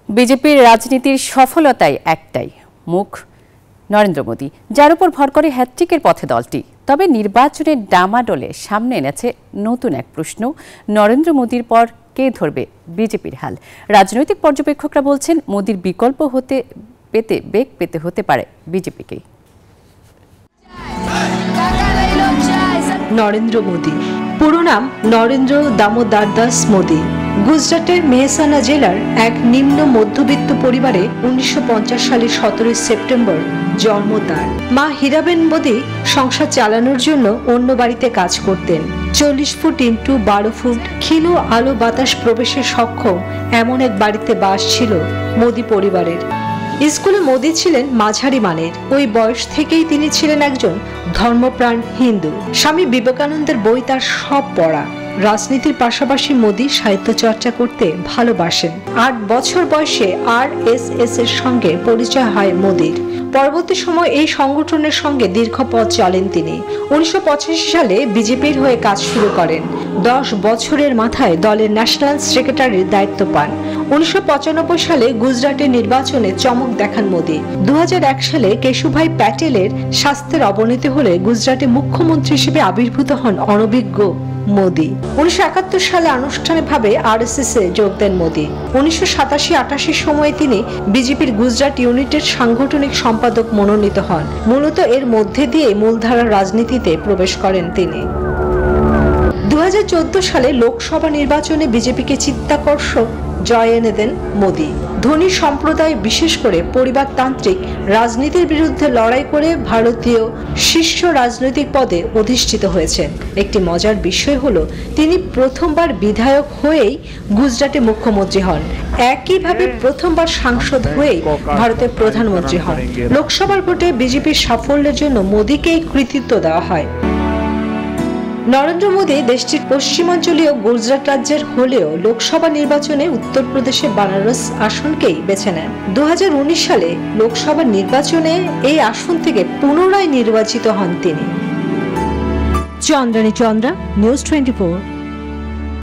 বিজেপির রাজনীতির সফলতাই একটাই, মুখ নরেন্দ্র মোদী, যার উপর ভর করে হ্যাট্রিকের পথে দলটি। তবে নির্বাচনের ডামাডোলে সামনে এনেছে নতুন এক প্রশ্ন, নরেন্দ্র মোদীর পর কে ধরবে বিজেপির হাল। রাজনৈতিক পর্যবেক্ষকরা বলছেন মোদীর বিকল্প বেগ পেতে হতে পারে বিজেপিকে। নরেন্দ্র মোদী, পুরো নাম নরেন্দ্র দামোদর দাস মোদী। গুজরাটের মেহসানা জেলার এক নিম্ন মধ্যবিত্ত পরিবারে 1950 সালের 17 সেপ্টেম্বর জন্ম তার। মা হীরাবেন মোদী সংসার চালানোর জন্য অন্য বাড়িতে কাজ করতেন। 40 ফুট ইন্টু 12 ফুট ক্ষীণ আলো বাতাস প্রবেশে সক্ষম এমন এক বাড়িতে বাস ছিল মোদী পরিবারের। স্কুলে মোদী ছিলেন মাঝারি মানের। ওই বয়স থেকেই তিনি ছিলেন একজন ধর্মপ্রাণ হিন্দু। স্বামী বিবেকানন্দের বই তার সব পড়া। রাজনীতির পাশাপাশি মোদী সাহিত্য চর্চা করতে ভালোবাসেন। 8 বছর বয়সে RSS এর সঙ্গে পরিচয় হয় মোদীর। পরবর্তী সময় এই সংগঠনের সঙ্গে দীর্ঘ পথ চলেন তিনি। 1985 সালে বিজেপির হয়ে কাজ শুরু করেন। 10 বছরের মাথায় দলের ন্যাশনাল সেক্রেটারির দায়িত্ব পান। 1995 সালে গুজরাটের নির্বাচনে চমক দেখান মোদী। 2001 সালে কেশুভাই প্যাটেলের স্বাস্থ্যের অবনতি হলে গুজরাটে মুখ্যমন্ত্রী হিসেবে আবির্ভূত হন অনভিজ্ঞ মোদী। 1971 সালে আনুষ্ঠানিকভাবে RSS এ যোগ দেন মোদী। 1987-88 সময়ে তিনি বিজেপির গুজরাট ইউনিটের সাংগঠনিক সম্পাদক মনোনীত হন। মূলত এর মধ্যে দিয়ে মূলধারার রাজনীতিতে প্রবেশ করেন তিনি। 2014 সালে লোকসভা নির্বাচনে বিজেপিকে চিত্তাকর্ষক জয় এনে দেন মোদী। ধনী সম্প্রদায়, বিশেষ করে পরিবারতান্ত্রিক রাজনীতির বিরুদ্ধে লড়াই করে ভারতীয় শীর্ষ রাজনৈতিক পদে অধিষ্ঠিত হয়েছেন। একটি মজার বিষয় হলো তিনি প্রথমবার বিধায়ক হয়েই গুজরাটে মুখ্যমন্ত্রী হন, একইভাবে প্রথমবার সাংসদ হয়েই ভারতের প্রধানমন্ত্রী হন। লোকসভার ভোটে বিজেপির সাফল্যের জন্য মোদীকেই কৃতিত্ব দেওয়া হয়। নরেন্দ্র মোদী দেশটির পশ্চিমাঞ্চলীয় গুজরাট রাজ্যের হলেও লোকসভা নির্বাচনে উত্তরপ্রদেশের বানারস আসনকেই বেছে নেন। 2019 সালে লোকসভা নির্বাচনে এই আসন থেকে পুনরায় নির্বাচিত হন তিনি। চন্দ্রানী চন্দ্রা, নিউজ 24।